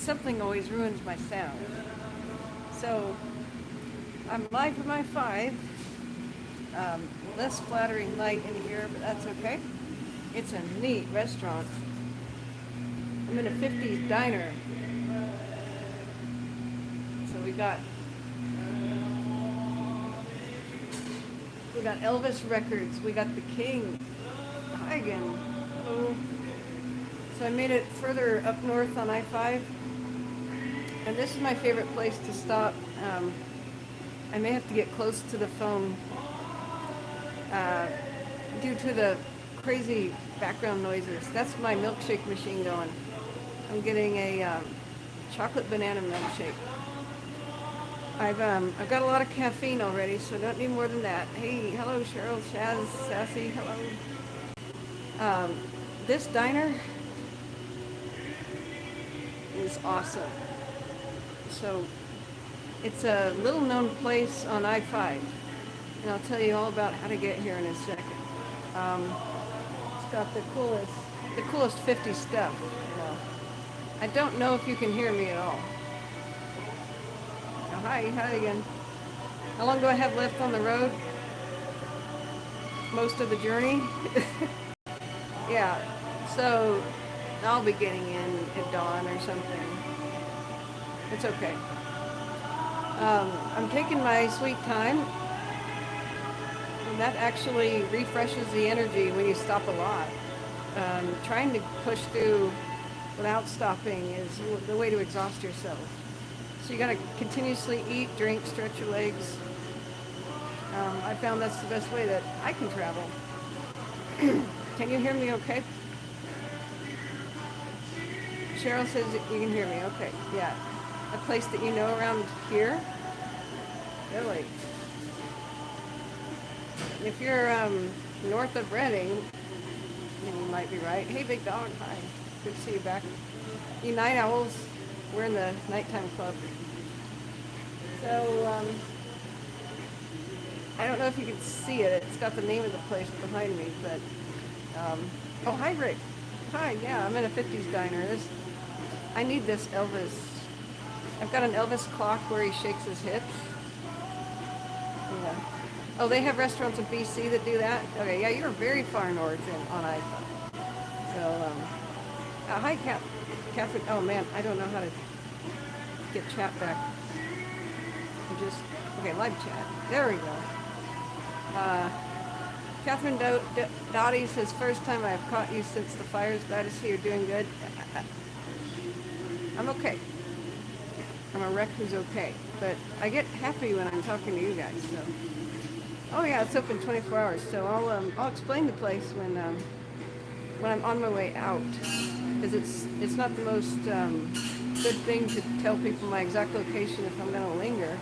something always ruins my sound. So I'm live with my 5. Less flattering light in here, but that's okay. It's a neat restaurant. I'm in a 50s diner. So we got Elvis records. We got the King. Hi again. Hello. So I made it further up north on I-5. And this is my favorite place to stop. I may have to get close to the phone due to the crazy background noises. That's my milkshake machine going. I'm getting a chocolate banana milkshake. I've got a lot of caffeine already, so I don't need more than that. Hey, hello Cheryl, Shaz, Sassy, hello. This diner is awesome. So it's a little known place on I-5, and I'll tell you all about how to get here in a second. It's got the coolest 50 stuff. You know. I don't know if you can hear me at all. Oh, hi again. How long do I have left on the road? Most of the journey. Yeah, so I'll be getting in at dawn or something. It's okay. I'm taking my sweet time, and that actually refreshes the energy when you stop a lot. Trying to push through without stopping is the way to exhaust yourself. So you got to continuously eat, drink, stretch your legs. I found that's the best way that I can travel. Can you hear me okay? Cheryl says you can hear me. Okay, yeah. A place that you know around here? Really? If you're north of Reading, then you might be right. Hey, big dog. Hi. Good to see you back. You night owls, we're in the nighttime club. So, I don't know if you can see it. It's got the name of the place behind me, but, oh, hi, Rick. Hi, yeah, I'm in a 50s diner. I need this Elvis. I've got an Elvis clock where he shakes his hips. Yeah. Oh, they have restaurants in BC that do that? Okay, yeah, you're very far north on I-5. So, hi, Catherine. Oh, man, I don't know how to get chat back. Okay, live chat. There we go. Catherine Dottie says, first time I've caught you since the fires. Glad to see you're doing good. I'm okay. I'm a wreck who's okay. But I get happy when I'm talking to you guys. So, oh yeah, it's open 24 hours. So I'll explain the place when I'm on my way out, because it's not the most good thing to tell people my exact location if I'm going to linger.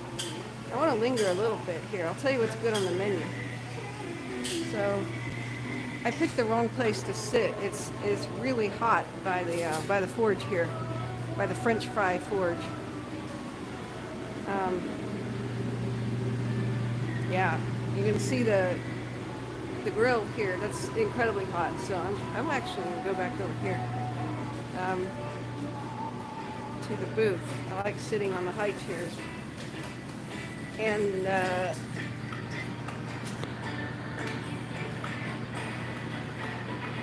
I want to linger a little bit here. I'll tell you what's good on the menu. So I picked the wrong place to sit. It's really hot by the forge here, by the French fry forge. Yeah, you can see the grill here. That's incredibly hot. So I'm actually gonna go back over here to the booth. I like sitting on the high chairs. And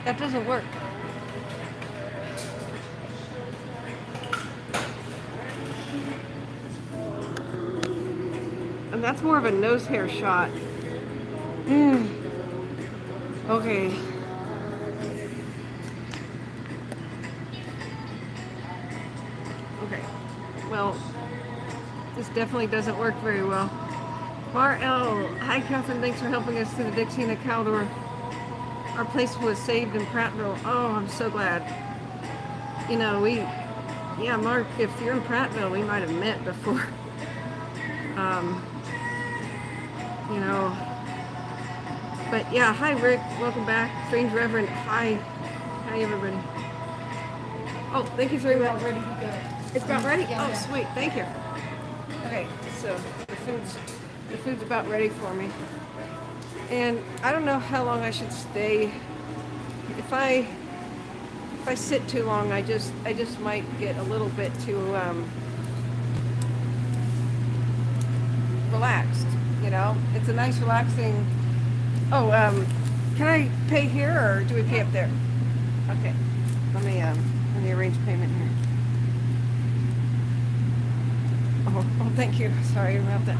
that doesn't work. And that's more of a nose hair shot. Okay. Okay. Well, this definitely doesn't work very well. R.L. Hi, Catherine. Thanks for helping us through the Dixie and the Caldor. Our place was saved in Prattville. Oh, I'm so glad. You know, yeah, Mark, if you're in Prattville, we might have met before. You know, but yeah, hi, Rick. Welcome back. Strange Reverend. Hi, everybody. Oh, thank you very much. It's about ready? Oh, sweet. Thank you. Okay, so the food's about ready for me. And I don't know how long I should stay. If if I sit too long, I just might get a little bit too relaxed. You know, it's a nice relaxing. Oh, can I pay here or do we pay up there? Okay, let me arrange payment here. Oh, thank you. Sorry about that.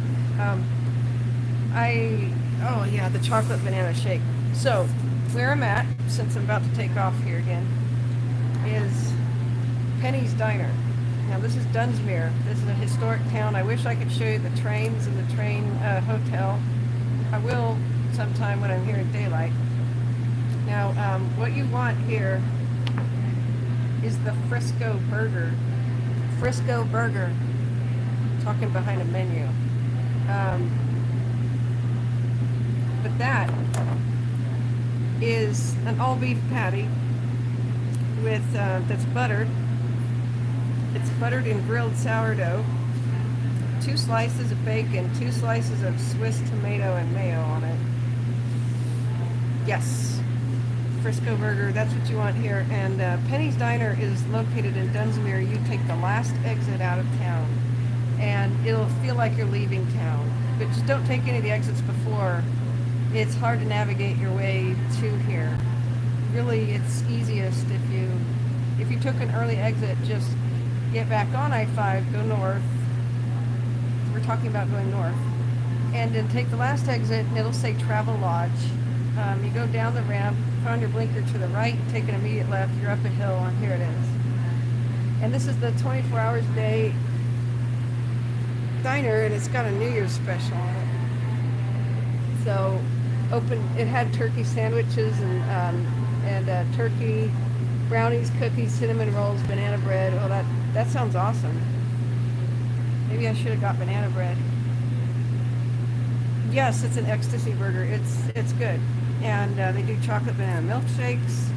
Oh yeah, the chocolate banana shake. So, where I'm at, since I'm about to take off here again, is Penny's Diner. Now this is Dunsmuir. This is a historic town. I wish I could show you the trains and the train hotel. I will sometime when I'm here in daylight. Now, what you want here is the Frisco Burger. Frisco Burger. Talking behind a menu. But that is an all beef patty with that's buttered. It's buttered in grilled sourdough. 2 slices of bacon, 2 slices of Swiss tomato and mayo on it. Yes, Frisco Burger, that's what you want here. And Penny's Diner is located in Dunsmuir. You take the last exit out of town, and it'll feel like you're leaving town. But just don't take any of the exits before. It's hard to navigate your way to here. Really, it's easiest if you took an early exit, just get back on I-5, go north. We're talking about going north. And then take the last exit, and it'll say Travel Lodge. You go down the ramp, put on your blinker to the right, take an immediate left, you're up a hill, and here it is. And this is the 24 hours a day diner, and it's got a New Year's special on it. So, it had turkey sandwiches and turkey, brownies, cookies, cinnamon rolls, banana bread. Oh, that sounds awesome. Maybe I should have got banana bread. Yes, it's an ecstasy burger. It's good. And they do chocolate banana milkshakes.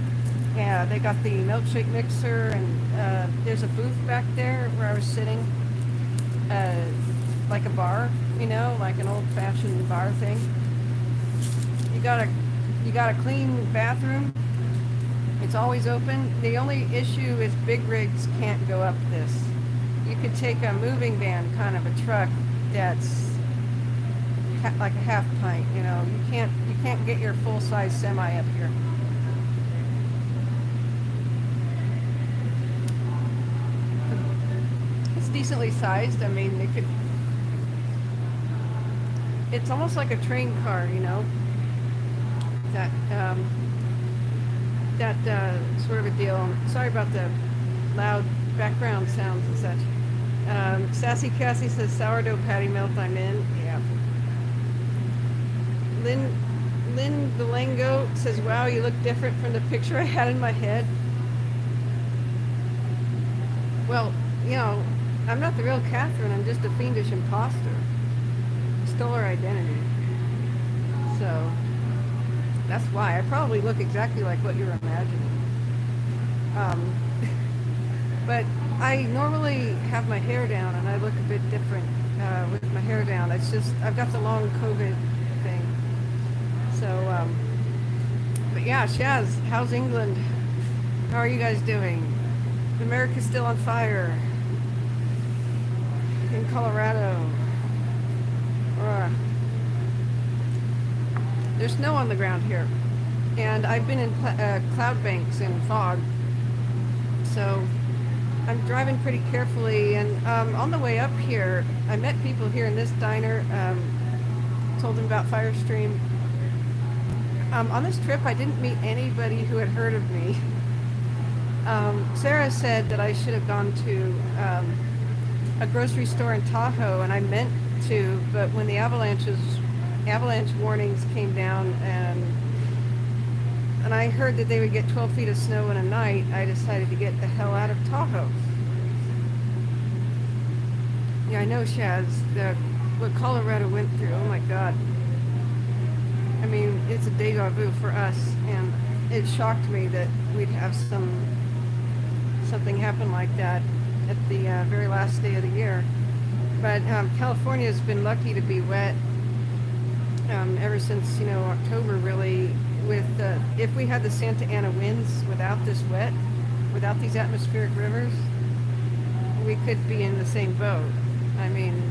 Yeah, they got the milkshake mixer, and there's a booth back there where I was sitting, like a bar, you know, like an old-fashioned bar thing. You got a clean bathroom. It's always open. The only issue is big rigs can't go up this. You could take a moving van, kind of a truck that's like a half pint. You know, you can't get your full-size semi up here. It's decently sized. I mean, they could. It's almost like a train car, you know. That sort of a deal. Sorry about the loud background sounds and such. Sassy Cassie says sourdough patty melt I'm in. Yeah. Lynn Belengo says, wow, you look different from the picture I had in my head. Well, you know, I'm not the real Catherine. I'm just a fiendish imposter. Stole her identity. So that's why. I probably look exactly like what you're imagining. But I normally have my hair down, and I look a bit different with my hair down. It's just, I've got the long COVID thing. So, but yeah, Shaz, how's England? How are you guys doing? America's still on fire. In Colorado. There's snow on the ground here, and I've been in cloud banks and fog, so I'm driving pretty carefully. And on the way up here, I met people here in this diner, told them about Firestream. On this trip, I didn't meet anybody who had heard of me. Sarah said that I should have gone to a grocery store in Tahoe, and I meant to, but when the avalanche warnings came down, and I heard that they would get 12 feet of snow in a night, I decided to get the hell out of Tahoe. Yeah, I know, Shaz, what Colorado went through, oh my God. I mean, it's a deja vu for us, and it shocked me that we'd have something happen like that at the very last day of the year. But California has been lucky to be wet ever since, you know, October, really. With if we had the Santa Ana winds without this wet, without these atmospheric rivers, we could be in the same boat. I mean,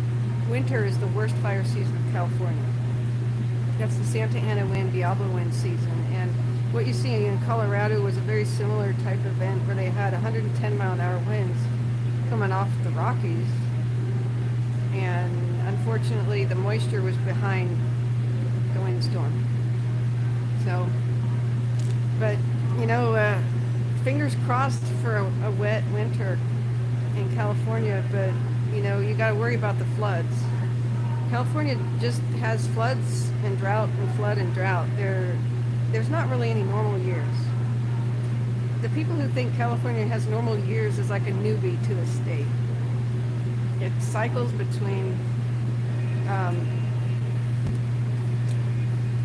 winter is the worst fire season in California. That's the Santa Ana wind, Diablo wind season. And what you see in Colorado was a very similar type of event where they had 110-mile-an-hour winds coming off the Rockies. And unfortunately, the moisture was behind the windstorm. So, but, you know, fingers crossed for a wet winter in California, but, you know, you got to worry about the floods. California just has floods and drought and flood and drought. There's not really any normal years. The people who think California has normal years is like a newbie to the state. It cycles between, I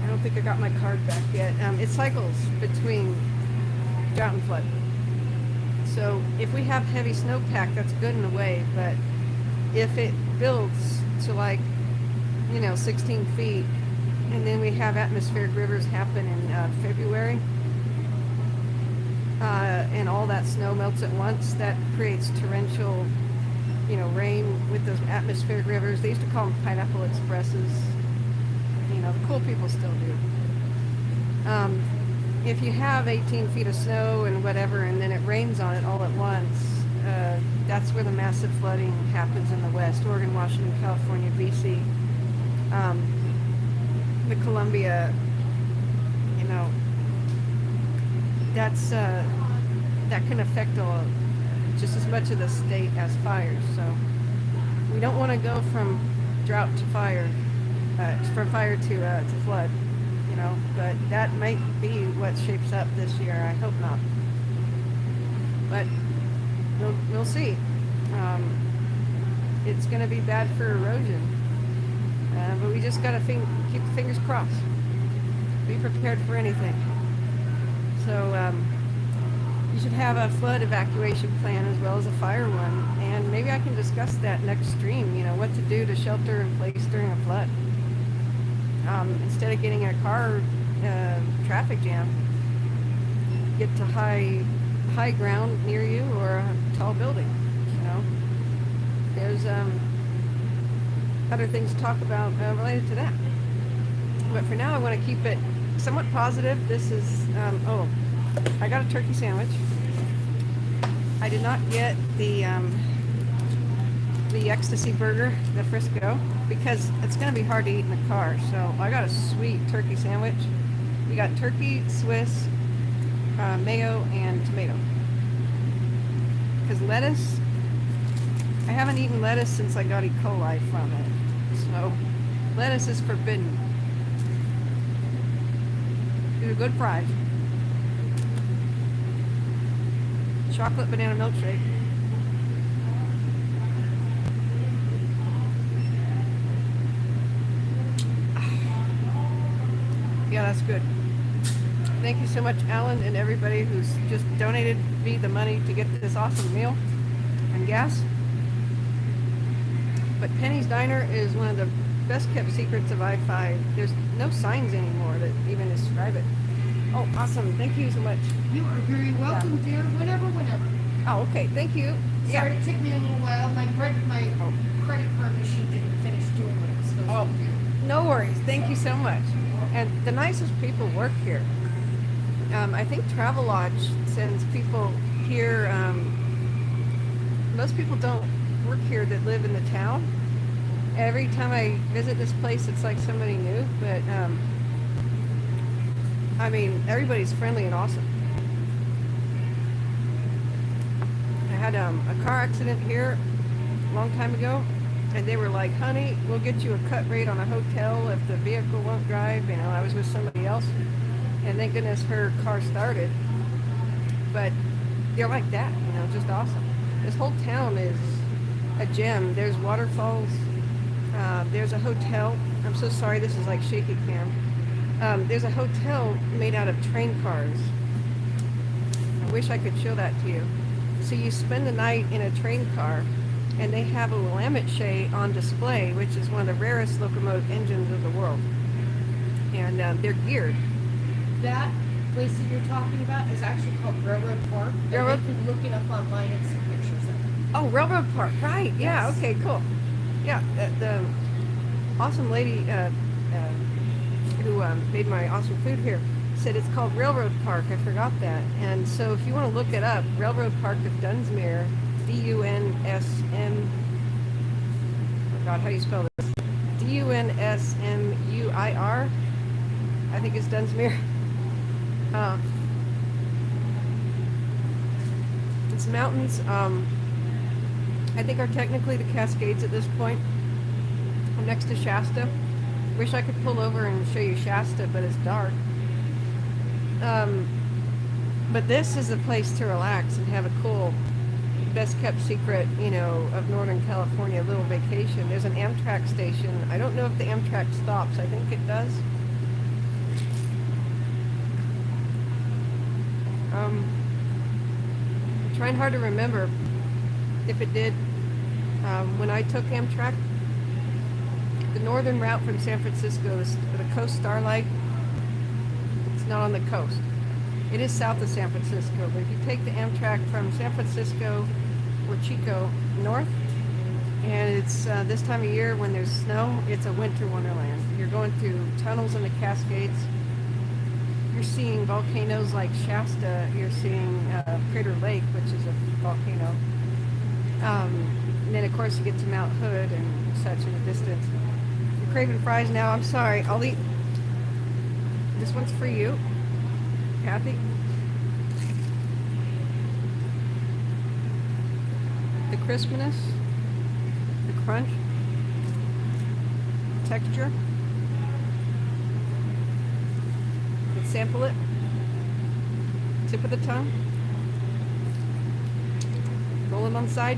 don't think I got my card back yet. It cycles between drought and flood. So if we have heavy snowpack, that's good in a way, but if it builds to like, you know, 16 feet, and then we have atmospheric rivers happen in February, and all that snow melts at once, that creates torrential, you know, rain with those atmospheric rivers. They used to call them pineapple expresses. You know, the cool people still do. If you have 18 feet of snow and whatever, and then it rains on it all at once, that's where the massive flooding happens in the West. Oregon, Washington, California, BC, the Columbia, you know, that's, that can affect just as much of the state as fires. So we don't want to go from drought to fire, from fire to flood, you know, but that might be what shapes up this year. I hope not, but we'll see. It's going to be bad for erosion, but we just got to keep the fingers crossed. Be prepared for anything. So you should have a flood evacuation plan as well as a fire one, and maybe I can discuss that next stream, you know, what to do to shelter in place during a flood. Instead of getting in a car traffic jam, get to high ground near you or a tall building, you know. There's other things to talk about related to that. But for now, I want to keep it somewhat positive. This is, I got a turkey sandwich. I did not get the ecstasy burger, the Frisco, because it's going to be hard to eat in the car. So I got a sweet turkey sandwich. We got turkey, Swiss, mayo, and tomato. Because lettuce, I haven't eaten lettuce since I got E. coli from it. So lettuce is forbidden. These are good fries. Chocolate banana milkshake. Yeah, that's good. Thank you so much, Alan, and everybody who's just donated me the money to get this awesome meal and gas. But Penny's Diner is one of the best kept secrets of I-5. There's no signs anymore that even describe it. Oh, awesome. Thank you so much. You are very welcome, dear. Whenever. Oh, okay. Thank you. Sorry, it took me a little while. My credit card machine didn't finish doing what it was supposed to do. No worries. Thank you so much. And the nicest people work here. I think Travelodge sends people here. Most people don't work here that live in the town. Every time I visit this place, it's like somebody new. But I mean, everybody's friendly and awesome. I had a car accident here a long time ago, and they were like, honey, we'll get you a cut rate on a hotel if the vehicle won't drive. You know, I was with somebody else, and thank goodness her car started. But they're like that, you know, just awesome. This whole town is a gem. There's waterfalls. There's a hotel. I'm so sorry, this is like shaky cam. There's a hotel made out of train cars. I wish I could show that to you. So you spend the night in a train car, and they have a Willamette on display, which is one of the rarest locomotive engines of the world. And they're geared. That place that you're talking about is actually called Railroad Park. And Railroad? you can look it up online and see pictures of it. Oh, Railroad Park, right? Yeah. Yes. Okay. Cool. Yeah. The awesome lady who made my awesome food here said it's called Railroad Park. I forgot that. And so if you want to look it up, Railroad Park of Dunsmuir, Dunsm. Oh God, how do you spell this? Dunsmuir. I think it's Dunsmuir. It's mountains. I think are technically the Cascades at this point. I'm next to Shasta. Wish I could pull over and show you Shasta, but it's dark. But this is a place to relax and have a cool, best kept secret, of Northern California little vacation. There's an Amtrak station. I don't know if the Amtrak stops. I think it does. I'm trying hard to remember if it did. When I took Amtrak, the northern route from San Francisco is the Coast Starlight. It's not on the coast. It is south of San Francisco, but if you take the Amtrak from San Francisco or Chico north, and it's this time of year when there's snow, it's a winter wonderland. You're going through tunnels in the Cascades. You're seeing volcanoes like Shasta. You're seeing Crater Lake, which is a volcano. And then, of course, you get to Mount Hood and such in the distance. You're craving fries now. I'm sorry. I'll eat. This one's for you, Kathy. The crispness, the crunch, texture. Let's sample it. Tip of the tongue. Roll it on the side.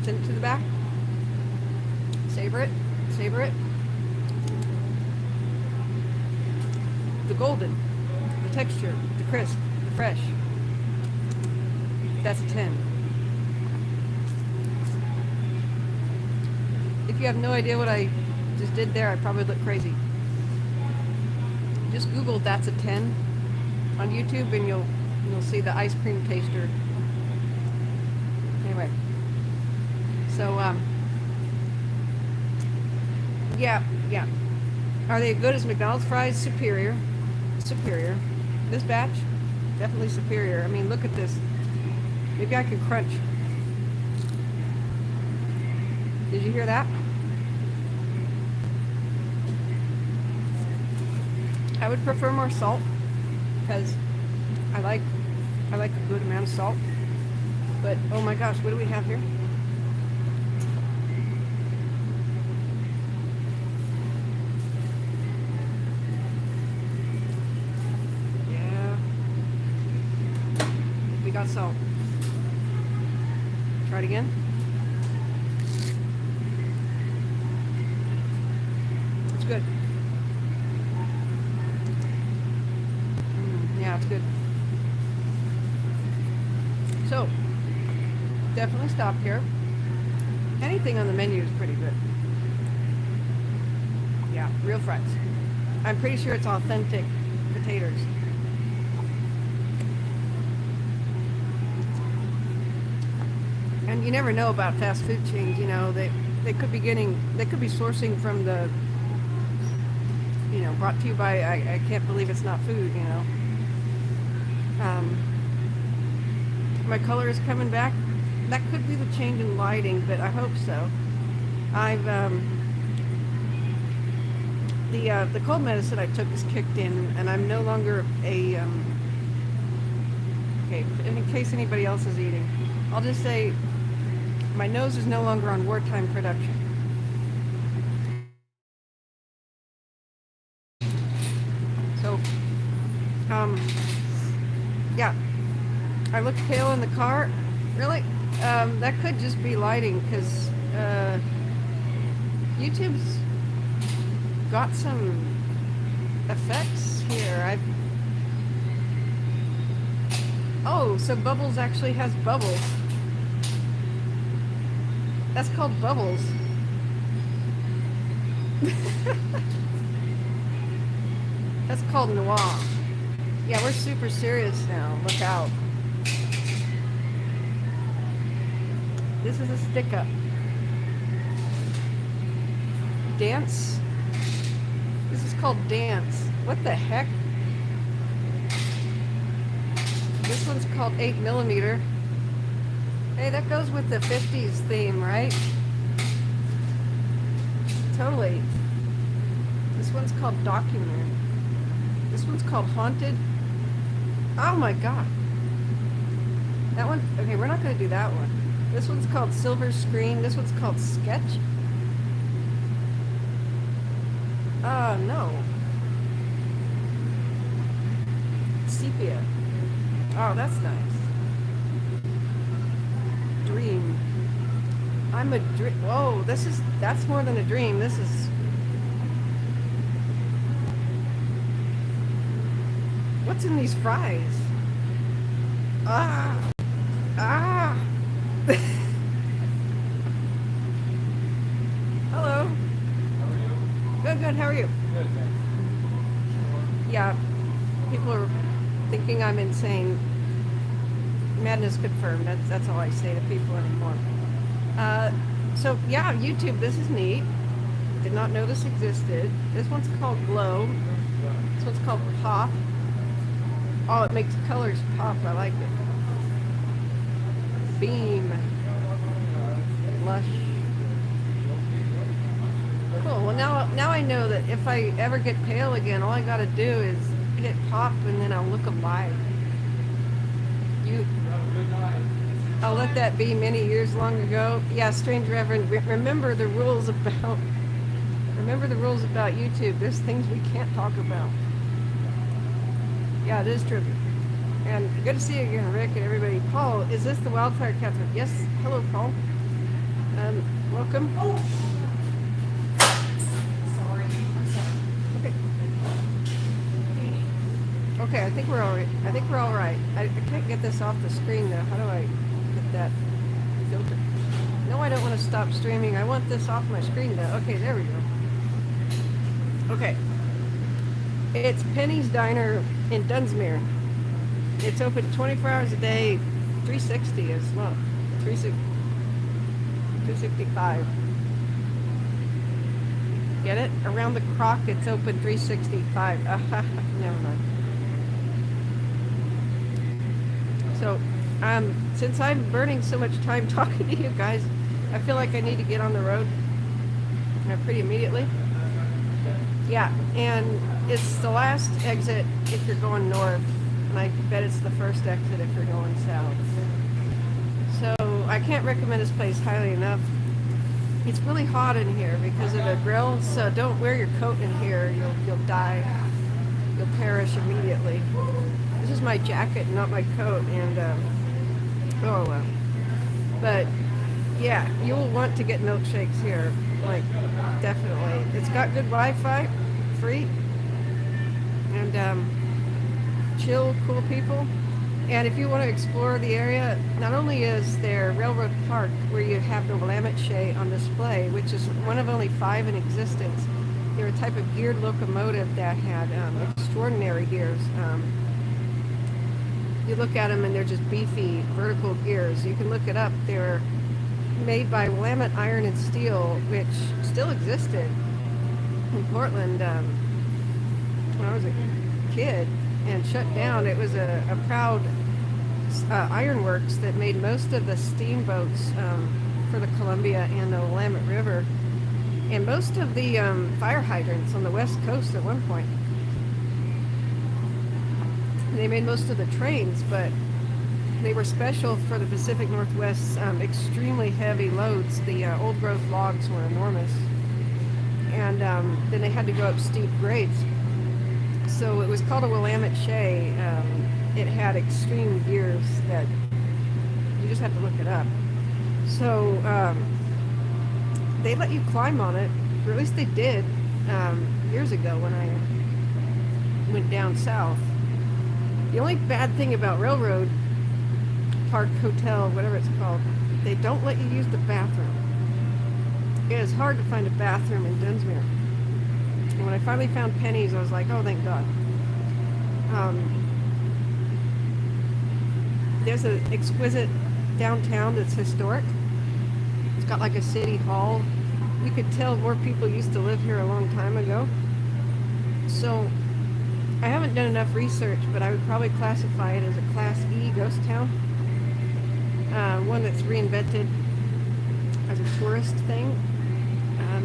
Send it to the back. Savor it. Savor it. The golden, the texture, the crisp, the fresh. That's a 10. If you have no idea what I just did there, I probably look crazy. Just Google "that's a 10" on YouTube and you'll see the ice cream taster. Anyway, so yeah. Are they good as McDonald's fries? Superior. This batch, definitely superior. I mean, look at this. Maybe I can crunch. Did you hear that? I would prefer more salt because I like a good amount of salt. But oh my gosh, what do we have here? Yeah, we got salt. Try it again. It's good. Yeah, it's good. So, definitely stop here. Anything on the menu is pretty good. Yeah, real fries. I'm pretty sure it's authentic potatoes. And you never know about fast food chains, they could be sourcing from the, brought to you by, I can't believe it's not food, My color is coming back. That could be the change in lighting, but I hope so. I've the cold medicine I took is kicked in, and I'm no longer a okay. In case anybody else is eating, I'll just say my nose is no longer on wartime production. So, yeah. I look pale in the car. Really? That could just be lighting because YouTube's got some effects here. Oh, so Bubbles actually has bubbles. That's called Bubbles. That's called Noir. Yeah, we're super serious now. Look out. This is a stick up. Dance. This is called dance. What the heck? This one's called 8mm. Hey, that goes with the 50s theme, right? Totally. This one's called documentary. This one's called haunted. Oh my god. That one, okay, we're not going to do that one. This one's called silver screen. This one's called sketch. No. Sepia. Oh, that's nice. Dream. I'm a dream. Whoa, that's more than a dream. This is. What's in these fries? Ah. Ah. Hello. Good, good. How are you? Good, thanks. Yeah, people are thinking I'm insane. Madness confirmed. That's all I say to people anymore. So yeah, YouTube. This is neat. Did not know this existed. This one's called Glow. This one's called Pop. Oh, it makes colors pop. I like it. Beam. Lush. Cool. Well, now I know that if I ever get pale again, all I gotta do is hit pop, and then I'll look alive. I'll let that be many years long ago. Yeah, strange reverend. Remember the rules about YouTube. There's things we can't talk about. Yeah, it is trippy. And good to see you again, Rick, and everybody. Paul, is this the Wildfire Captain? Yes. Hello, Paul. Welcome. Oh. Sorry. I'm sorry. Okay. Okay, I think we're all right. I can't get this off the screen though. How do I get that filter? No, I don't want to stop streaming. I want this off my screen though. Okay, there we go. Okay. It's Penny's Diner in Dunsmuir. It's open 24 hours a day, 360 as well. 365. Get it? Around the clock, it's open 365. Never mind. So, since I'm burning so much time talking to you guys, I feel like I need to get on the road pretty immediately. Yeah, and it's the last exit if you're going north, and I bet it's the first exit if you're going south. So I can't recommend this place highly enough. It's really hot in here because of the grill, so don't wear your coat in here. You'll die. You'll perish immediately. This is my jacket, not my coat, and oh well. But yeah, you will want to get milkshakes here, like definitely. It's got good Wi-Fi, free, and chill, cool people. And if you want to explore the area, not only is there Railroad Park, where you have the Willamette Shay on display, which is one of only 5 in existence. They're a type of geared locomotive that had extraordinary gears. You look at them and they're just beefy vertical gears. You can look it up. They're made by Willamette Iron and Steel, which still existed in Portland when I was a kid, and shut down. It was a proud ironworks that made most of the steamboats for the Columbia and the Willamette River, and most of the fire hydrants on the west coast at one point. They made most of the trains, but they were special for the Pacific Northwest's extremely heavy loads. The old growth logs were enormous, and then they had to go up steep grades. So it was called a Willamette Shay. It had extreme gears that you just have to look it up. So they let you climb on it, or at least they did years ago when I went down south. The only bad thing about Railroad Park Hotel, whatever it's called, they don't let you use the bathroom. It is hard to find a bathroom in Dunsmuir. And when I finally found Penny's, I was like, oh, thank God. Um, there's an exquisite downtown that's historic. It's got like a city hall. You could tell more people used to live here a long time ago. So I haven't done enough research, but I would probably classify it as a Class E ghost town. One that's reinvented as a tourist thing.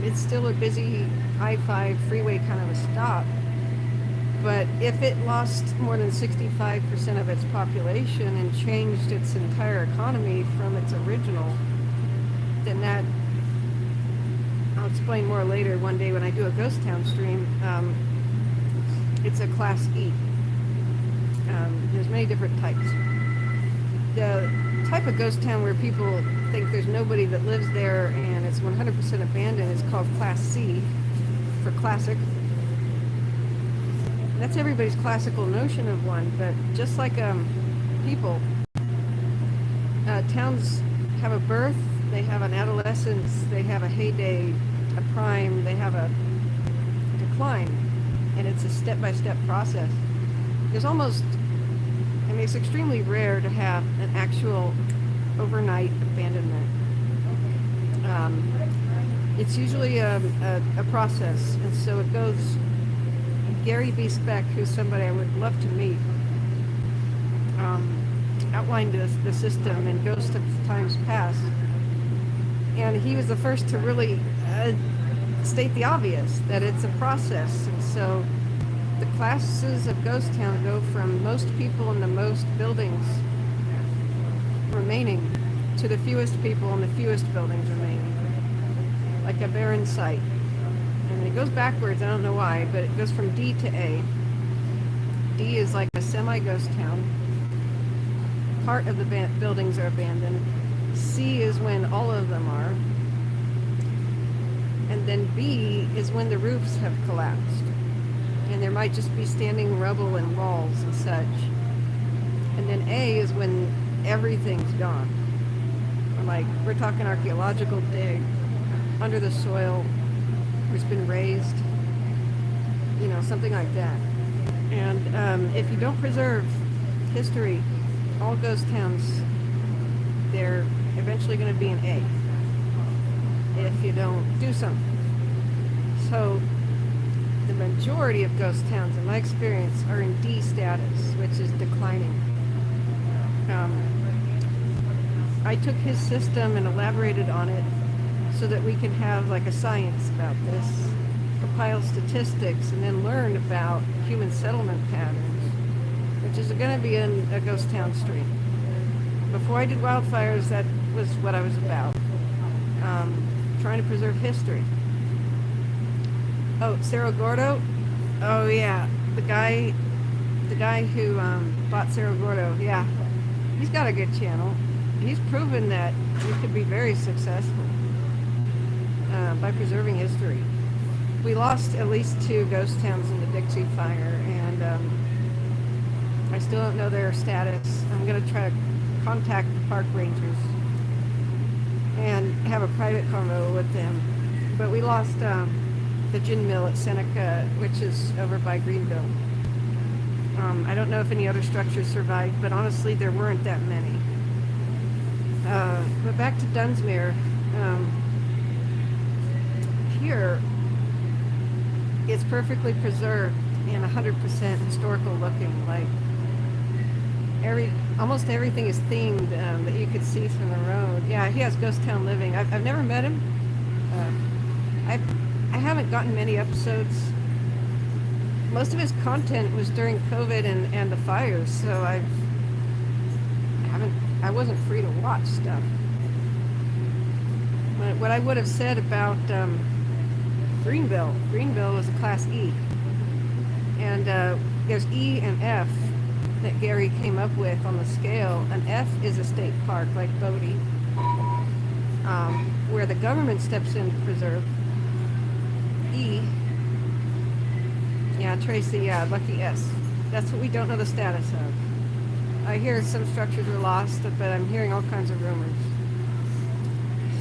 It's still a busy I-5 freeway kind of a stop. But if it lost more than 65% of its population and changed its entire economy from its original, then that, I'll explain more later one day when I do a ghost town stream, it's a Class E. There's many different types. The type of ghost town where people think there's nobody that lives there and it's 100% abandoned is called Class C, for classic. That's everybody's classical notion of one, but just like people, towns have a birth, they have an adolescence, they have a heyday, a prime, they have a decline, and it's a step-by-step process. There's almost, I mean, it's extremely rare to have an actual overnight abandonment. It's usually a process, and so it goes. Gary B. Speck, who's somebody I would love to meet, outlined the system in Ghost of Times Past. And he was the first to really state the obvious, that it's a process. And so the classes of Ghost Town go from most people in the most buildings remaining to the fewest people in the fewest buildings remaining. Like a barren site. And it goes backwards, I don't know why, but it goes from D to A. D is like a semi-ghost town. Part of the buildings are abandoned. C is when all of them are. And then B is when the roofs have collapsed. And there might just be standing rubble and walls and such. And then A is when everything's gone. Like, we're talking archaeological dig, under the soil, it's been raised, you know, something like that. And if you don't preserve history, all ghost towns, they're eventually going to be an A if you don't do something. So the majority of ghost towns, in my experience, are in D status, which is declining. I took his system and elaborated on it so that we can have like a science about this, compile statistics, and then learn about human settlement patterns, which is going to be in a ghost town stream. Before I did wildfires, that was what I was about, trying to preserve history. Oh, Cerro Gordo? Oh yeah, the guy who bought Cerro Gordo, yeah, he's got a good channel. He's proven that we could be very successful by preserving history. We lost at least 2 ghost towns in the Dixie Fire, and I still don't know their status. I'm going to try to contact the park rangers and have a private convo with them. But we lost the gin mill at Seneca, which is over by Greenville. I don't know if any other structures survived, but honestly, there weren't that many. But back to Dunsmuir. Here, it's perfectly preserved and 100% historical looking. Like almost everything is themed that you could see from the road. Yeah, he has ghost town living. I've never met him. I haven't gotten many episodes. Most of his content was during COVID and the fires, so I wasn't free to watch stuff. But what I would have said about Greenville was a Class E, and there's E and F that Gary came up with on the scale. An F is a state park like Bodie, where the government steps in to preserve. E, yeah, Tracy, yeah, lucky S. That's what we don't know the status of. I hear some structures were lost, but I'm hearing all kinds of rumors.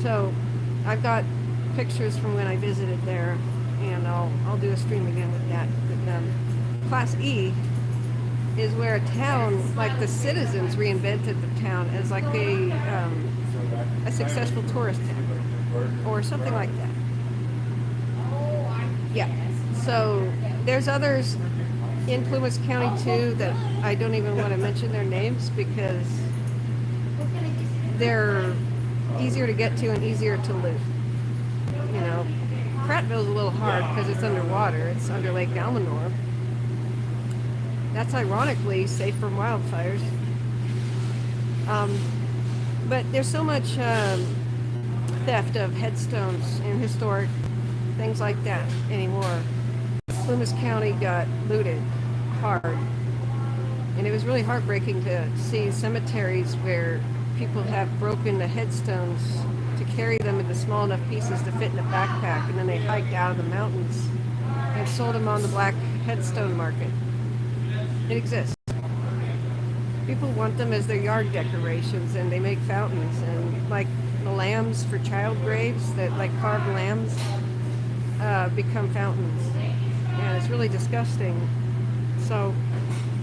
So I've got pictures from when I visited there, and I'll do a stream again with that. But Class E is where a town, like the citizens reinvented the town as like a successful tourist town or something like that. Yeah. So there's others in Plumas County too that I don't even want to mention their names because they're easier to get to and easier to loot. You know, Prattville's a little hard because it's underwater. It's under Lake Almanor. That's ironically safe from wildfires. But there's so much theft of headstones and historic things like that anymore. Plumas County got looted hard. And it was really heartbreaking to see cemeteries where people have broken the headstones to carry them into small enough pieces to fit in a backpack, and then they hiked out of the mountains and sold them on the black headstone market. It exists. People want them as their yard decorations, and they make fountains, and like the lambs for child graves, that like carved lambs become fountains, and it's really disgusting. So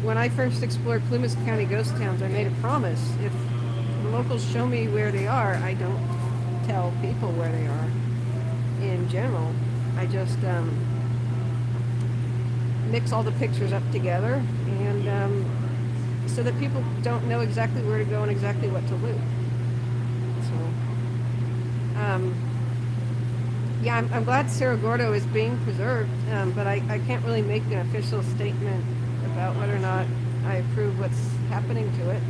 when I first explored Plumas County ghost towns, I made a promise: if the locals show me where they are, I don't tell people where they are. In general, I just mix all the pictures up together, and so that people don't know exactly where to go and exactly what to loot. So, yeah, I'm glad Cerro Gordo is being preserved, but I can't really make an official statement about whether or not I approve what's happening to it.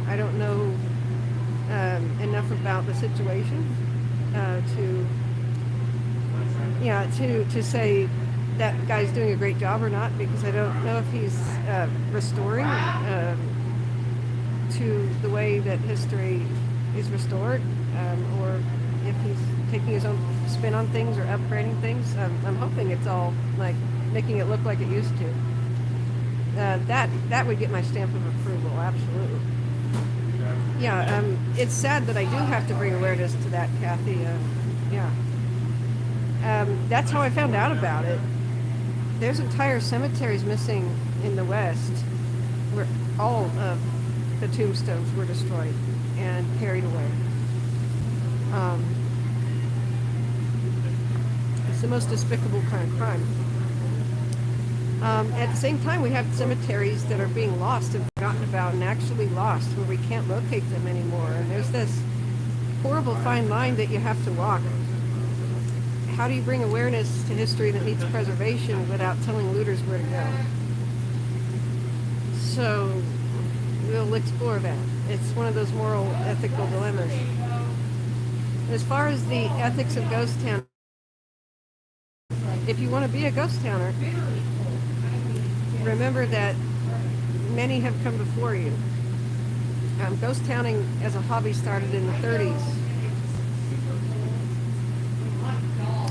I don't know enough about the situation to say that guy's doing a great job or not, because I don't know if he's restoring to the way that history is restored, or if he's taking his own spin on things or upgrading things. I'm hoping it's all like making it look like it used to. That would get my stamp of approval, absolutely. Yeah, it's sad that I do have to bring awareness to that, Kathy. Yeah. That's how I found out about it. There's entire cemeteries missing in the West where all of the tombstones were destroyed and carried away. It's the most despicable kind of crime. At the same time, we have cemeteries that are being lost and forgotten about, and actually lost, where we can't locate them anymore. And there's this horrible fine line that you have to walk. How do you bring awareness to history that needs preservation without telling looters where to go? So we'll explore that. It's one of those moral, ethical dilemmas. As far as the ethics of ghost town, if you want to be a ghost towner, remember that many have come before you. Ghost towning as a hobby started in the 30s.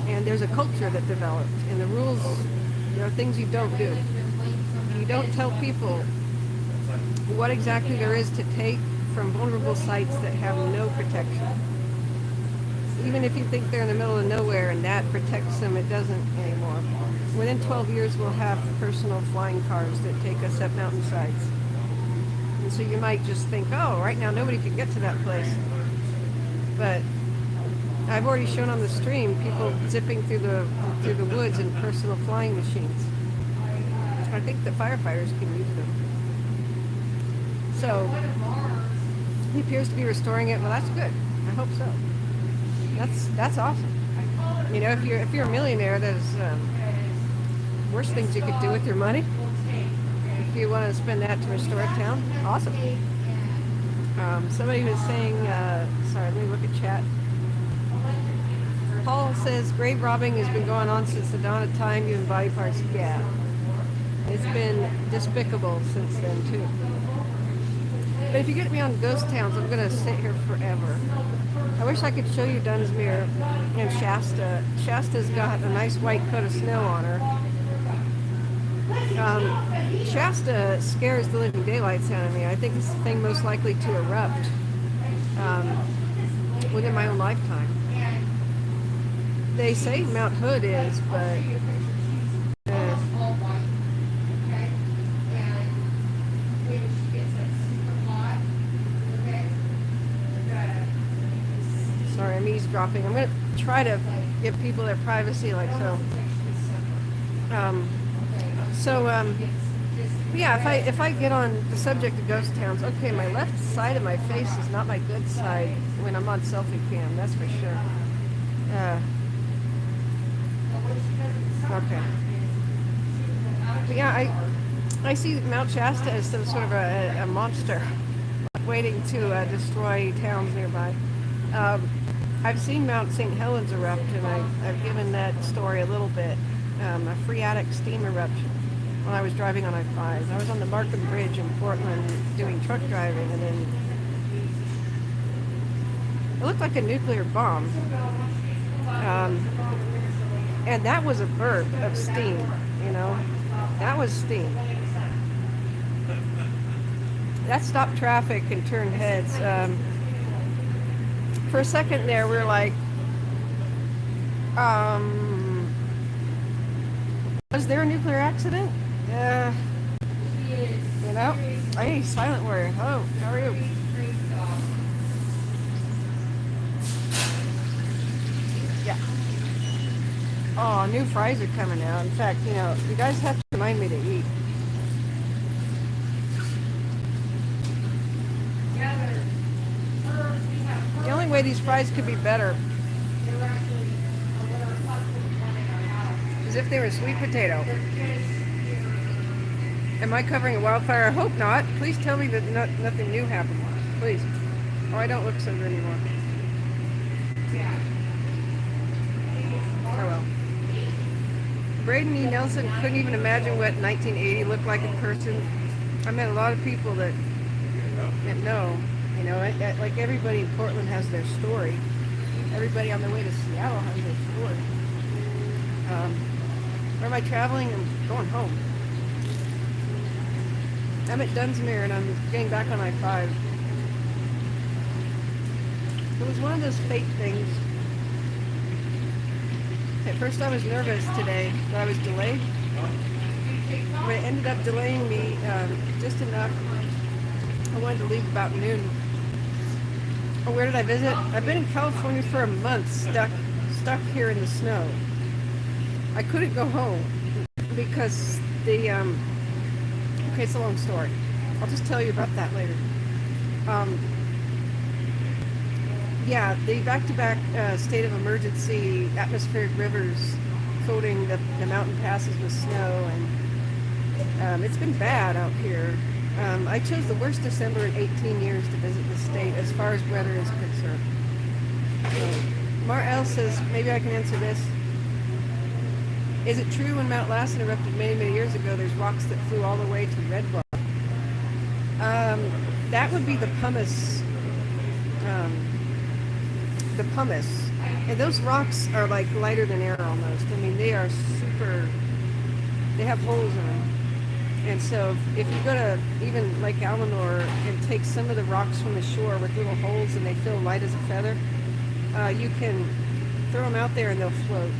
And there's a culture that developed, and the rules, there are things you don't do. You don't tell people what exactly there is to take from vulnerable sites that have no protection. Even if you think they're in the middle of nowhere and that protects them, it doesn't anymore. Within 12 years, we'll have personal flying cars that take us up mountainsides. And so you might just think, oh, right now nobody can get to that place. But I've already shown on the stream people zipping through the woods in personal flying machines. I think the firefighters can use them. So he appears to be restoring it. Well, that's good. I hope so. That's awesome. You know, if you're a millionaire, there's worse things you could do with your money. If you want to spend that to restore a town, awesome. Somebody was saying, sorry, let me look at chat. Paul says, grave robbing has been going on since the dawn of time, even body parts. Yeah. It's been despicable since then, too. But if you get me on ghost towns, I'm going to sit here forever. I wish I could show you Dunsmuir and Shasta. Shasta's got a nice white coat of snow on her. Shasta scares the living daylights out of me. I think it's the thing most likely to erupt within my own lifetime. They say Mount Hood is, but I'm eavesdropping. I'm going to try to give people their privacy, like so. Um, yeah, if I get on the subject of ghost towns, okay, my left side of my face is not my good side when I'm on selfie cam, that's for sure. Okay. But yeah, I see Mount Shasta as some sort of a monster waiting to destroy towns nearby. I've seen Mount St. Helens erupt, and I've given that story a little bit. A phreatic steam eruption when I was driving on I-5. I was on the Markham Bridge in Portland doing truck driving, and then it looked like a nuclear bomb. And that was a burp of steam, you know. That was steam. That stopped traffic and turned heads. For a second there, we were like, was there a nuclear accident? You know? Hey, silent warrior. Hello, how are you? Yeah. Oh, new fries are coming out. In fact, you know, you guys have to remind me to eat. The only way these fries could be better is if they were sweet potato. Am I covering a wildfire? I hope not. Please tell me that nothing new happened. Please. Oh, I don't look so good anymore. Oh well. Braden E. Nelson couldn't even imagine what 1980 looked like in person. I met a lot of people that know. You know, like everybody in Portland has their story. Everybody on their way to Seattle has their story. Where am I traveling? I'm going home. I'm at Dunsmuir and I'm getting back on I-5. It was one of those fate things. At first I was nervous today that I was delayed. But it ended up delaying me just enough. I wanted to leave about noon. Oh, where did I visit? I've been in California for a month, stuck here in the snow. I couldn't go home because the okay, it's a long story. I'll just tell you about that later. Yeah, the back-to-back state of emergency atmospheric rivers coating the mountain passes with snow, and it's been bad out here. I chose the worst December in 18 years to visit the state as far as weather is concerned. Mar L says, maybe I can answer this. Is it true when Mount Lassen erupted many, many years ago, there's rocks that flew all the way to Red Bluff? That would be the pumice. And those rocks are like lighter than air almost. I mean, they are super, they have holes in them. And so if you go to even Lake Almanor and take some of the rocks from the shore with little holes and they feel light as a feather, you can throw them out there and they'll float.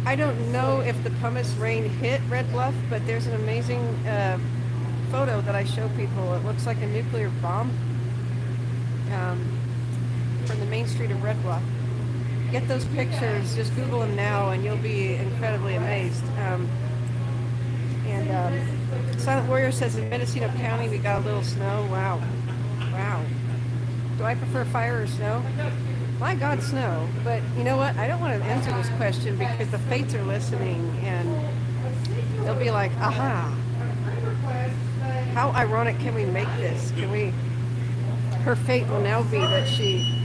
I don't know if the pumice rain hit Red Bluff, but there's an amazing photo that I show people. It looks like a nuclear bomb from the main street of Red Bluff. Get those pictures, just Google them now and you'll be incredibly amazed. Silent Warrior says in Mendocino County we got a little snow. Wow. Do I prefer fire or snow? My God, snow. But you know what? I don't want to answer this question because the fates are listening and they'll be like, aha. How ironic can we make this? Her fate will now be that she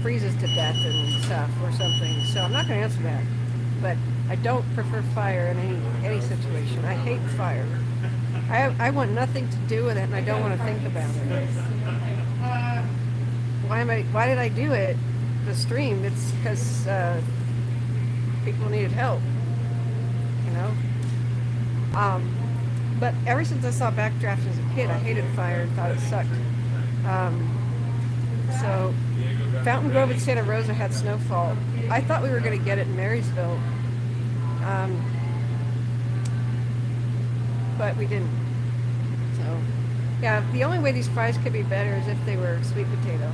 freezes to death and stuff or something. So I'm not going to answer that. But I don't prefer fire in any situation. I hate fire. I want nothing to do with it, and I don't want to think about it. Why did I do it? The stream. It's because people needed help. You know. But ever since I saw Backdraft as a kid, I hated fire and thought it sucked. So Fountain Grove and Santa Rosa had snowfall. I thought we were going to get it in Marysville, but we didn't. So, yeah, the only way these fries could be better is if they were sweet potato.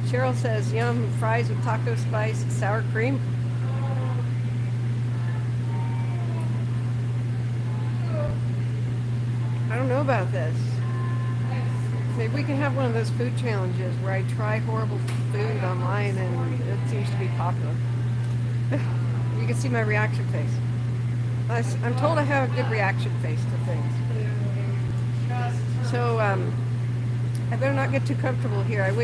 Cheryl says, yum, fries with taco spice and sour cream. I don't know about this. Maybe we can have one of those food challenges where I try horrible food online and it seems to be popular. You can see my reaction face. I'm told I have a good reaction face to things. So, I better not get too comfortable here. I've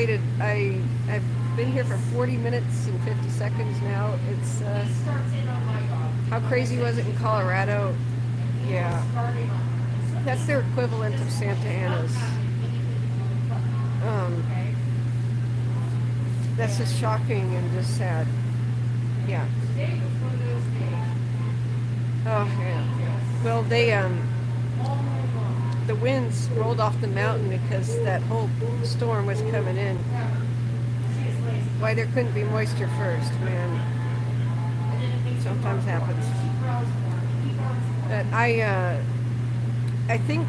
been here for 40 minutes and 50 seconds now. It's, how crazy was it in Colorado? Yeah. That's their equivalent of Santa Ana's. That's just shocking and just sad. Yeah. Oh, yeah. Well, the winds rolled off the mountain because that whole storm was coming in. Why there couldn't be moisture first, man. Sometimes happens. But I think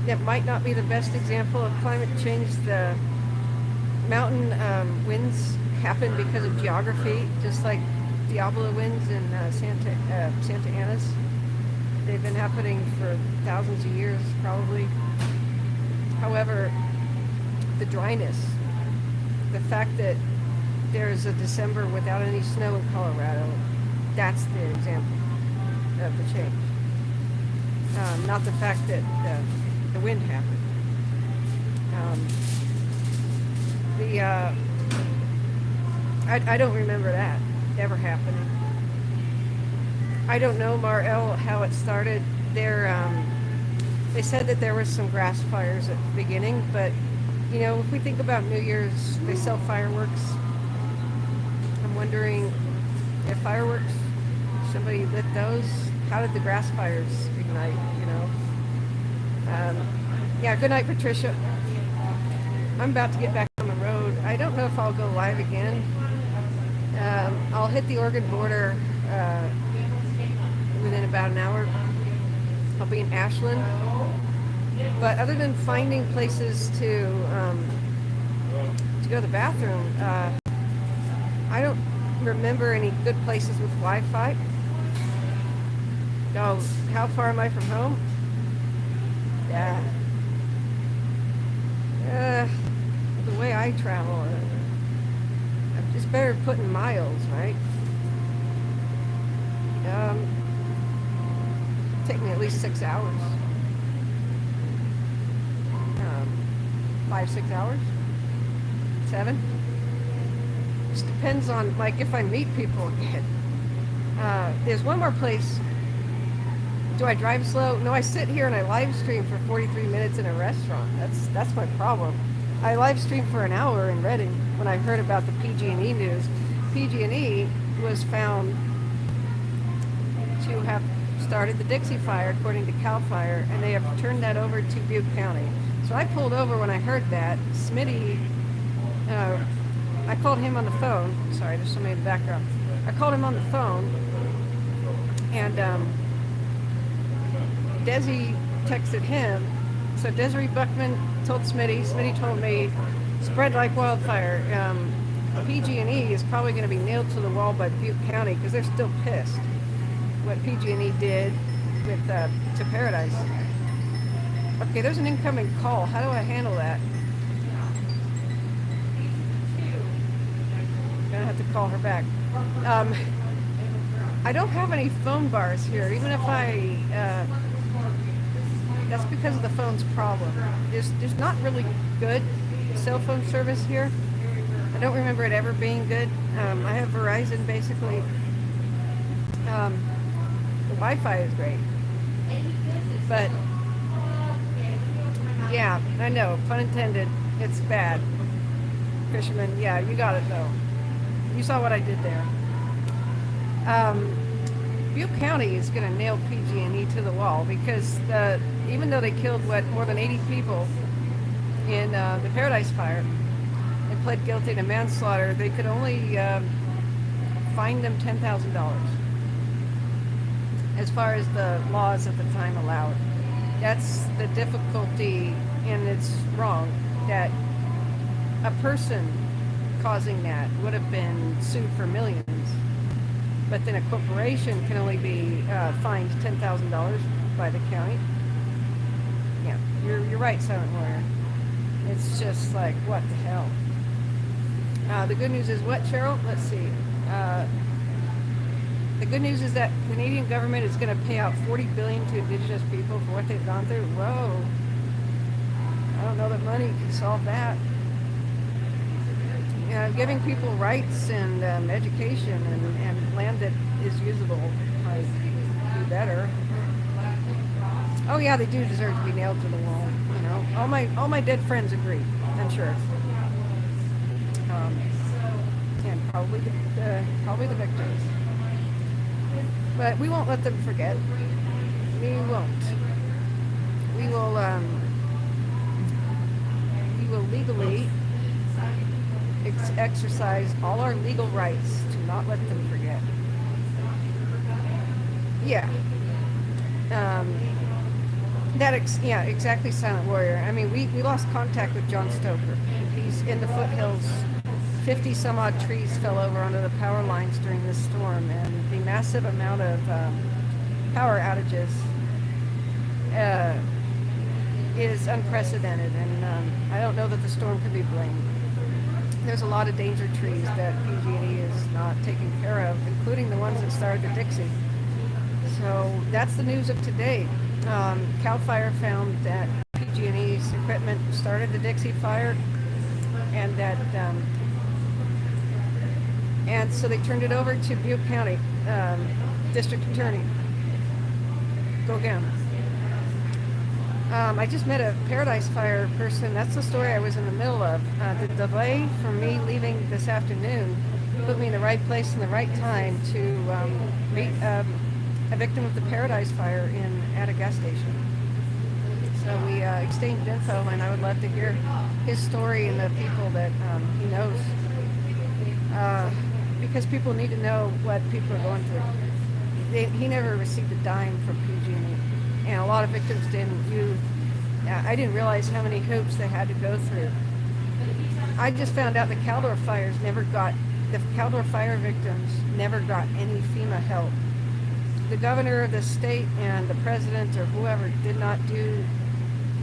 that might not be the best example of climate change. The mountain winds happen because of geography, just like Diablo winds in Santa Ana's. They've been happening for thousands of years, probably. However, the dryness, the fact that there's a December without any snow in Colorado, that's the example of the change. Not the fact that the wind happened. I don't remember that ever happening. I don't know, Mar-El, how it started. They said that there was some grass fires at the beginning, but if we think about New Year's, they sell fireworks. I'm wondering if fireworks, somebody lit those. How did the grass fires ignite? Yeah. Good night, Patricia. I'm about to get back on the road. I don't know if I'll go live again. I'll hit the Oregon border within about an hour. I'll be in Ashland. But other than finding places to go to the bathroom, I don't remember any good places with Wi-Fi. Oh, how far am I from home? Yeah. The way I travel, it's better putting miles, right? Take me at least 6 hours. 5, 6 hours? 7? Just depends on, if I meet people again. There's one more place. Do I drive slow? No, I sit here and I live stream for 43 minutes in a restaurant. That's my problem. I live streamed for an hour in Reading when I heard about the PG&E news. PG&E was found to have started the Dixie Fire, according to CAL FIRE, and they have turned that over to Butte County. So I pulled over when I heard that. Smitty, I called him on the phone. Sorry, there's somebody in the background. I called him on the phone, and Desi texted him. So Desiree Buckman told Smitty. Smitty told me, spread like wildfire. PG&E is probably going to be nailed to the wall by Butte County because they're still pissed what PG&E did with to Paradise. Okay, there's an incoming call. How do I handle that? I'm gonna have to call her back. I don't have any phone bars here, even if that's because of the phone's problem. There's not really good cell phone service here. I don't remember it ever being good. I have Verizon, basically. The Wi-Fi is great. But, yeah, I know, pun intended, it's bad. Fisherman, yeah, you got it, though. You saw what I did there. Butte County is going to nail PG&E to the wall because even though they killed more than 80 people in the Paradise Fire and pled guilty to manslaughter, they could only fine them $10,000 as far as the laws at the time allowed. That's the difficulty, and it's wrong that a person causing that would have been sued for millions, but then a corporation can only be fined $10,000 by the county. Yeah, you're right, Silent Warrior. It's just like, what the hell? The good news is what, Cheryl? Let's see. The good news is that the Canadian government is going to pay out $40 billion to Indigenous people for what they've gone through. Whoa. I don't know that money can solve that. Giving people rights and education and land that is usable might be better. Oh yeah, they do deserve to be nailed to the wall. You know, all my dead friends agree. I'm sure. And probably the victims. But we won't let them forget. We won't. We will legally exercise all our legal rights to not let them forget. Yeah. Yeah, exactly, Silent Warrior. I mean, we lost contact with John Stoker. He's in the foothills. 50 some odd trees fell over onto the power lines during this storm, and the massive amount of power outages is unprecedented, and I don't know that the storm can be blamed. There's a lot of danger trees that PG&E is not taking care of, including the ones that started the Dixie. So that's the news of today. CAL FIRE found that PG&E's equipment started the Dixie fire, and that and so they turned it over to Butte County District Attorney. Go again. I just met a Paradise Fire person. That's the story I was in the middle of. The delay for me leaving this afternoon put me in the right place in the right time to meet a victim of the Paradise Fire at a gas station. So we exchanged info, and I would love to hear his story and the people that he knows. Because people need to know what people are going through. He never received a dime from PG&E, and a lot of victims didn't. I didn't realize how many hoops they had to go through. I just found out the Caldor fires the Caldor fire victims never got any FEMA help. The governor of the state and the president or whoever did not do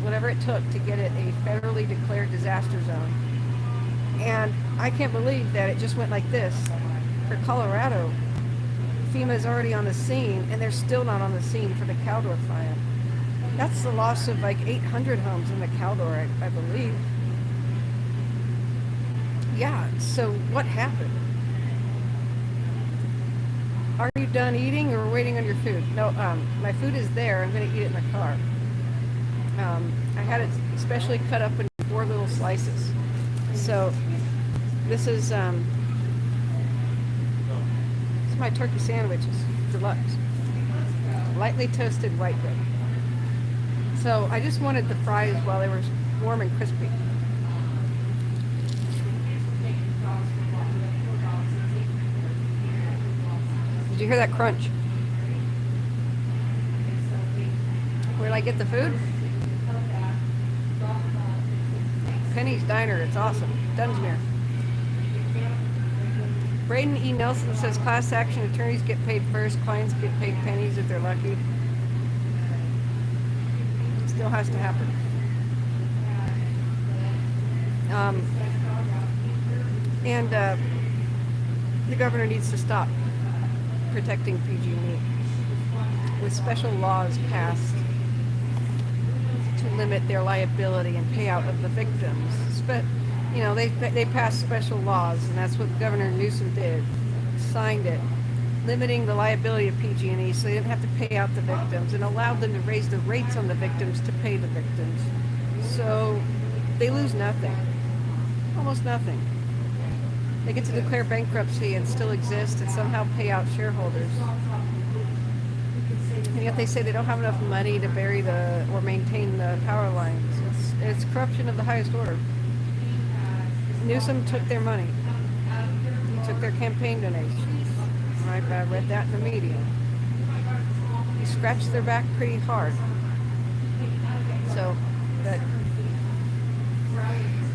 whatever it took to get it a federally declared disaster zone. And I can't believe that it just went like this. For Colorado, FEMA is already on the scene, and they're still not on the scene for the Caldor fire. That's the loss of like 800 homes in the Caldor, I believe. Yeah, so what happened? Are you done eating or waiting on your food? No, my food is there. I'm going to eat it in the car. I had it specially cut up in 4 little slices. So this is my turkey sandwiches, deluxe. Lightly toasted white bread. So I just wanted the fries while they were warm and crispy. Did you hear that crunch? Where did I get the food? Penny's Diner. It's awesome. Dunsmuir. Braden E. Nelson says class action attorneys get paid first, clients get paid pennies if they're lucky. Still has to happen. The governor needs to stop protecting PG&E with special laws passed to limit their liability and payout of the victims. But you know, they passed special laws, and that's what Governor Newsom did. Signed it, limiting the liability of PG&E so they didn't have to pay out the victims, and allowed them to raise the rates on the victims to pay the victims. So they lose nothing, almost nothing. They get to declare bankruptcy and still exist and somehow pay out shareholders. And yet they say they don't have enough money to bury or maintain the power lines. It's corruption of the highest order. Newsom took their money. He took their campaign donations. I read that in the media. He scratched their back pretty hard. So, but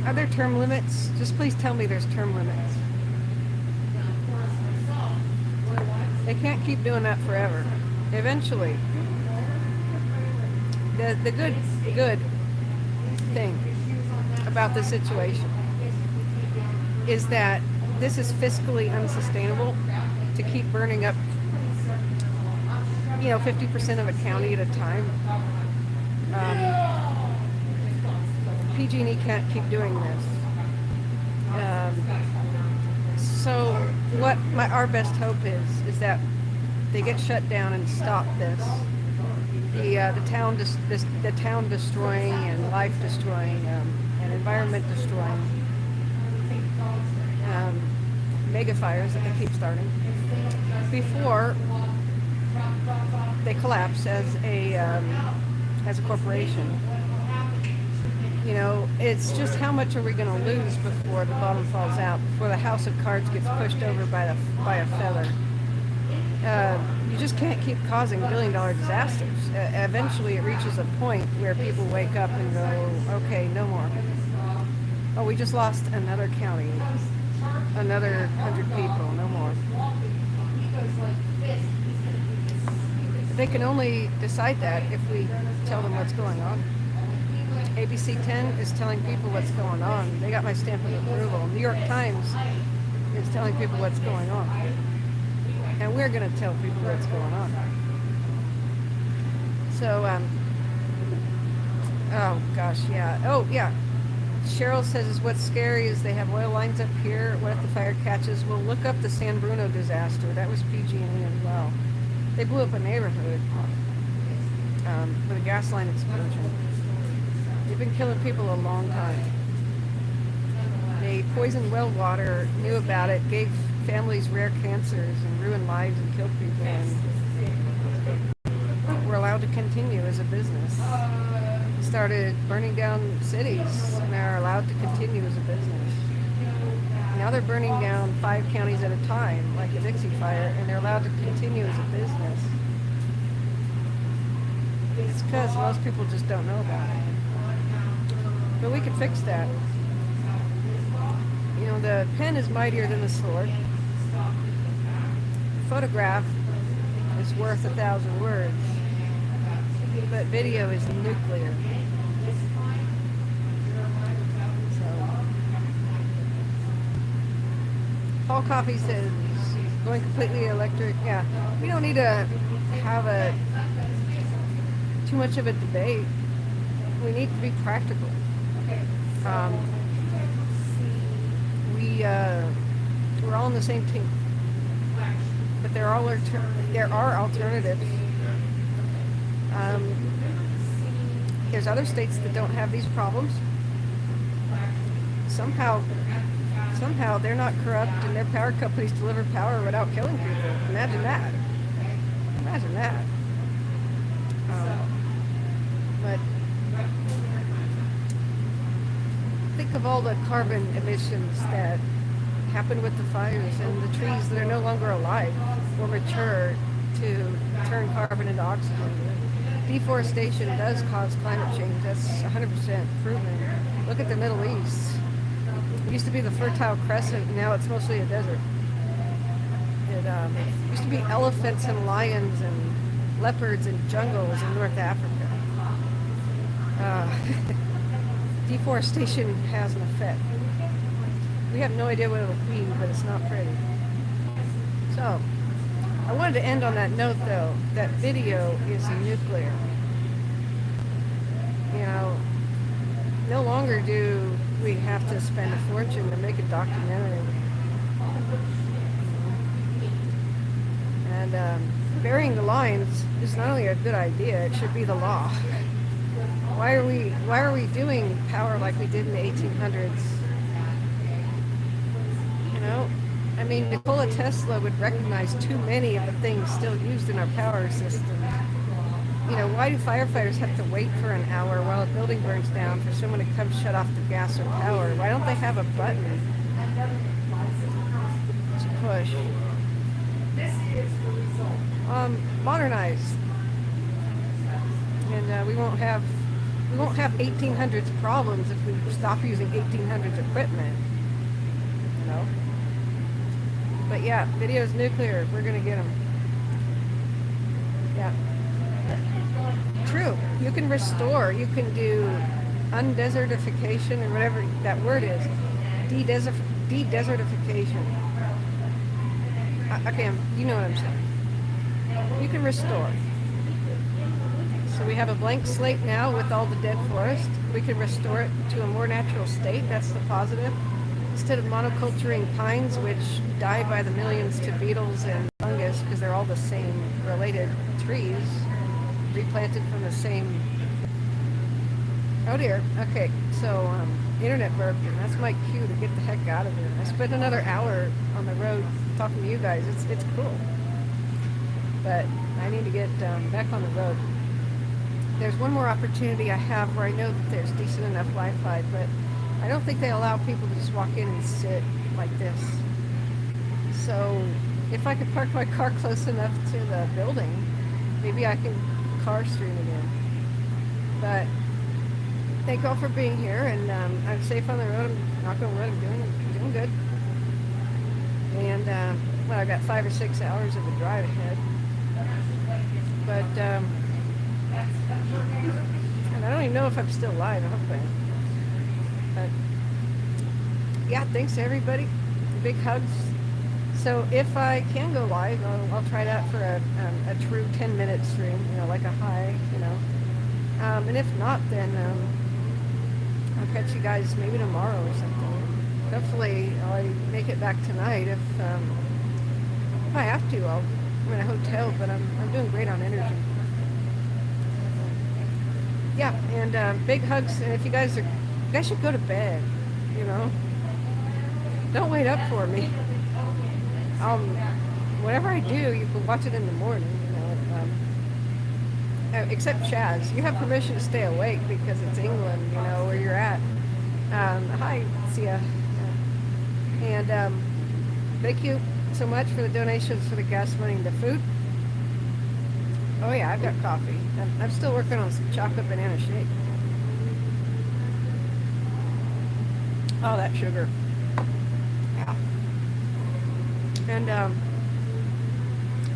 are there term limits? Just please tell me there's term limits. They can't keep doing that forever. Eventually, the good thing about the situation is that this is fiscally unsustainable to keep burning up, 50% of a county at a time. PG&E can't keep doing this. So what our best hope is that they get shut down and stop this. The town destroying and life destroying and environment destroying mega fires that they keep starting before they collapse as a corporation. It's just how much are we going to lose before the bottom falls out, before the house of cards gets pushed over by a feather. You just can't keep causing billion-dollar disasters. Eventually it reaches a point where people wake up and go, okay, no more. Oh, we just lost another county, another 100 people, no more. They can only decide that if we tell them what's going on. ABC 10 is telling people what's going on. They got my stamp of approval. New York Times is telling people what's going on. And we're going to tell people what's going on. So, oh gosh, yeah. Oh, yeah. Cheryl says what's scary is they have oil lines up here. What if the fire catches? Well, look up the San Bruno disaster. That was PG&E as well. They blew up a neighborhood with a gas line explosion. They've been killing people a long time. They poisoned well water, knew about it, gave families rare cancers and ruined lives and killed people, and were allowed to continue as a business. Started burning down cities and are allowed to continue as a business. Now they're burning down 5 counties at a time, like the Dixie Fire, and they're allowed to continue as a business. It's because most people just don't know about it. But we can fix that. The pen is mightier than the sword. The photograph is worth 1,000 words. But video is nuclear. So, Paul Coffey says, going completely electric. Yeah, we don't need to have too much of a debate. We need to be practical. We're all on the same team, but there are alternatives. There's other states that don't have these problems. Somehow they're not corrupt, and their power companies deliver power without killing people. Imagine that. But think of all the carbon emissions that happen with the fires and the trees that are no longer alive or mature to turn carbon into oxygen. Deforestation does cause climate change. That's 100% proven. Look at the Middle East. It used to be the Fertile Crescent, now it's mostly a desert. It used to be elephants and lions and leopards and jungles in North Africa. Deforestation has an effect. We have no idea what it'll be, but it's not pretty. So, I wanted to end on that note, though, that video is nuclear. No longer do we have to spend a fortune to make a documentary. And burying the lines is not only a good idea, it should be the law. Why are we doing power like we did in the 1800s? Nikola Tesla would recognize too many of the things still used in our power system. Why do firefighters have to wait for an hour while a building burns down for someone to come shut off the gas or power? Why don't they have a button to push? Modernize. And we won't have We won't have 1800s problems if we stop using 1800s equipment, you know. But yeah, video's nuclear. We're gonna get them. Yeah. True. You can restore. You can do undesertification or whatever that word is. De-desertification. Okay, you know what I'm saying. You can restore. So we have a blank slate now with all the dead forest. We can restore it to a more natural state. That's the positive. Instead of monoculturing pines, which die by the millions to beetles and fungus because they're all the same related trees, replanted from the same. Oh dear. Okay, so internet burped, and that's my cue to get the heck out of here. I spent another hour on the road talking to you guys. It's cool, but I need to get back on the road. There's one more opportunity I have where I know that there's decent enough Wi-Fi, but I don't think they allow people to just walk in and sit like this. So if I could park my car close enough to the building, maybe I can car stream it in. But thank you all for being here, and I'm safe on the road. I'm not going to I'm doing good. And well, I've got 5 or 6 hours of a drive ahead. But and I don't even know if I'm still live. I hope I am. But yeah, thanks to everybody. Big hugs. So if I can go live, I'll try that for a true 10-minute stream, you know, like a high, you know. And if not, then I'll catch you guys maybe tomorrow or something. Hopefully I'll make it back tonight. If I have to, I'm in a hotel, but I'm doing great on energy. Yeah, and big hugs. And if you guys should go to bed, you know. Don't wait up for me. Whatever I do, you can watch it in the morning, you know. Except Chaz, you have permission to stay awake because it's England, you know, where you're at. Hi, Sia. And thank you so much for the donations for the gas money and the food. Oh yeah, I've got coffee. I'm still working on some chocolate banana shake. Oh, that sugar. Yeah. And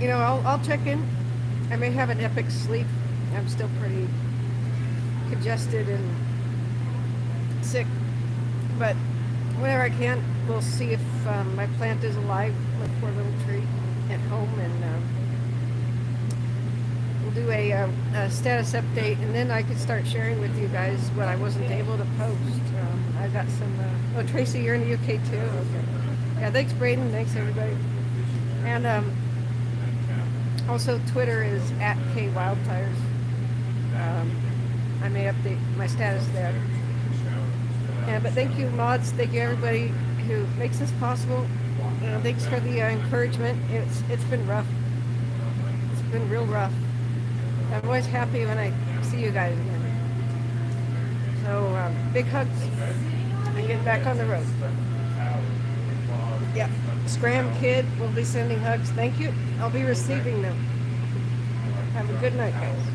you know, I'll check in. I may have an epic sleep. I'm still pretty congested and sick, but whenever I can, we'll see if my plant is alive, my poor little tree at home, and we'll do a status update, and then I can start sharing with you guys what I wasn't able to post. I got some. Oh, Tracy, you're in the UK too. Okay. Yeah, thanks, Braden. Thanks, everybody. And also, Twitter is @KWildfires. I may update my status there. Yeah, but thank you, mods. Thank you, everybody who makes this possible. Thanks for the encouragement. It's been rough. It's been real rough. I'm always happy when I see you guys again. So, big hugs. And get back on the road. Yeah. Scram Kid will be sending hugs. Thank you. I'll be receiving them. Have a good night, guys.